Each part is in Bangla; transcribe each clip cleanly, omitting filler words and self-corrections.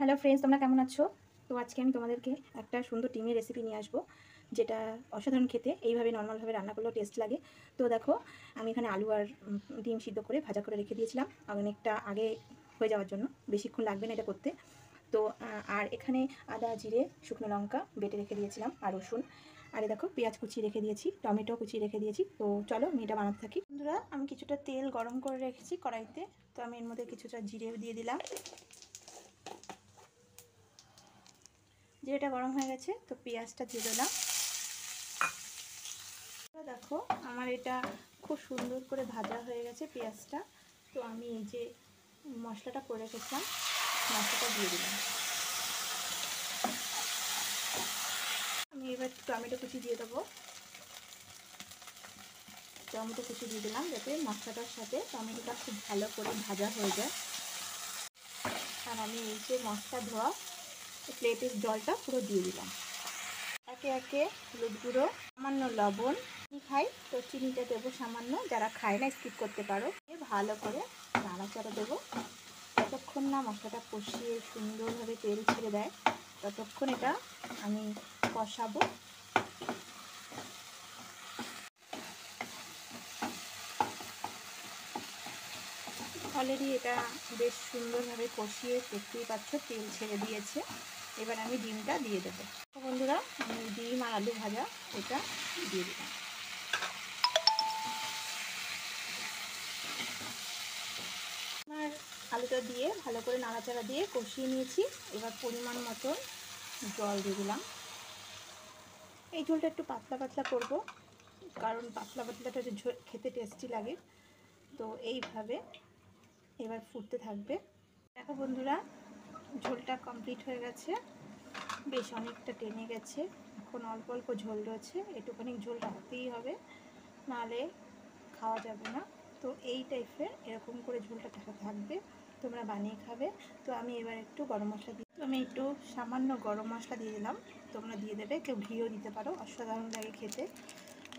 হ্যালো ফ্রেন্ডস, তোমরা কেমন আছো? তো আজকে আমি তোমাদেরকে একটা সুন্দর ডিমের রেসিপি নিয়ে আসবো, যেটা অসাধারণ খেতে। এইভাবে নর্মালভাবে রান্না করলেও টেস্ট লাগে। তো দেখো, আমি এখানে আলু আর ডিম সিদ্ধ করে ভাজা করে রেখে দিয়েছিলাম অনেকটা আগে হয়ে যাওয়ার জন্য, বেশিক্ষণ লাগবে না এটা করতে। তো আর এখানে আদা, জিরে, শুকনো লঙ্কা বেটে রেখে দিয়েছিলাম, আর রসুন। আর দেখো, পেঁয়াজ কুচি রেখে দিয়েছি, টমেটো কুচি রেখে দিয়েছি। তো চলো আমি এটা বানাতে থাকি। বন্ধুরা, আমি কিছুটা তেল গরম করে রেখেছি কড়াইতে। তো আমি এর মধ্যে কিছুটা জিরে দিয়ে দিলাম। জিরেটা গরম হয়ে গেছে, তো পেঁয়াজটা দিয়ে দিলাম। দেখো, আমার এটা খুব সুন্দর করে ভাজা হয়ে গেছে পেঁয়াজটা। তো আমি এই যে মশলাটা করে রেখেছিলাম, মশলাটা দিয়ে দিলাম। আমি এবার টমেটো কুচি দিয়ে দেবো। টমেটো কুচি দিয়ে দিলাম যাতে মশলাটার সাথে টমেটোটা খুব ভালো করে ভাজা হয়ে যায়। আর আমি এই যে মশলা ধোয়া প্লেটের জলটা পুরো দিয়ে দিলাম। একে একে হলুদ গুঁড়ো, সামান্য লবণ, চিনি খাই তো চিনিটা দেবো সামান্য, যারা খায় না স্কিপ করতে পারো। ভালো করে নাড়াচাড়া দেবো যতক্ষণ না মশলাটা কষিয়ে সুন্দরভাবে তেল ছেড়ে দেয়, ততক্ষণ এটা আমি কষাবো। অলরেডি এটা বেশ সুন্দরভাবে কষিয়ে দেখতেই পাচ্ছ তেল ছেড়ে দিয়েছে। এবার আমি ডিমটা দিয়ে দেবো। তো বন্ধুরা, আমি ডিম আর আলু ভাজা এটা দিয়ে দিলাম। আর আলুটা দিয়ে ভালো করে নাড়াচাড়া দিয়ে কষিয়ে নিয়েছি। এবার পরিমাণ মতো জল দিয়ে দিলাম। এই ঝোলটা একটু পাতলা পাতলা করব, কারণ পাতলা পাতলাটা খেতে টেস্টি লাগে। তো এইভাবে এবার ফুটতে থাকবে। দেখো বন্ধুরা, ঝোলটা কমপ্লিট হয়ে গেছে, বেশ অনেকটা টেনে গেছে। এখন অল্প অল্প ঝোল রয়েছে, একটুখানি ঝোল রাখতেই হবে, নাহলে খাওয়া যাবে না। তো এই টাইপের এরকম করে ঝোলটা থাকবে, তোমরা বানিয়ে খাবে। তো আমি এবার একটু গরম মশলা দিই। তো আমি একটু সামান্য গরম মশলা দিয়ে দিলাম, তোমরা দিয়ে দেবে, কেউ ঘিও দিতে পারো, অসাধারণ লাগে খেতে।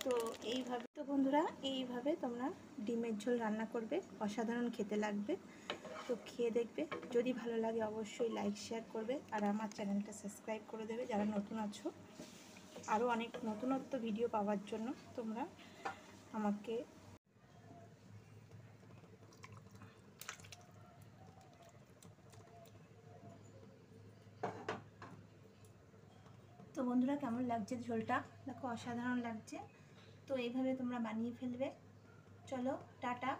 তো এইভাবে, তো বন্ধুরা, এইভাবে তোমরা ডিমের ঝোল রান্না করবে, অসাধারণ খেতে লাগবে। তো খেয়ে দেখবে, যদি ভালো লাগে অবশ্যই লাইক শেয়ার করবে, আর আমার চ্যানেলটা সাবস্ক্রাইব করে দেবে যারা নতুন আছো। আরও অনেক নতুনত্ব ভিডিও পাওয়ার জন্য তোমরা আমাকে তো বন্ধুরা, কেমন লাগছে ঝোলটা? দেখো, অসাধারণ লাগছে। তো এইভাবে তোমরা বানিয়ে ফেলবে। চলো, টাটা।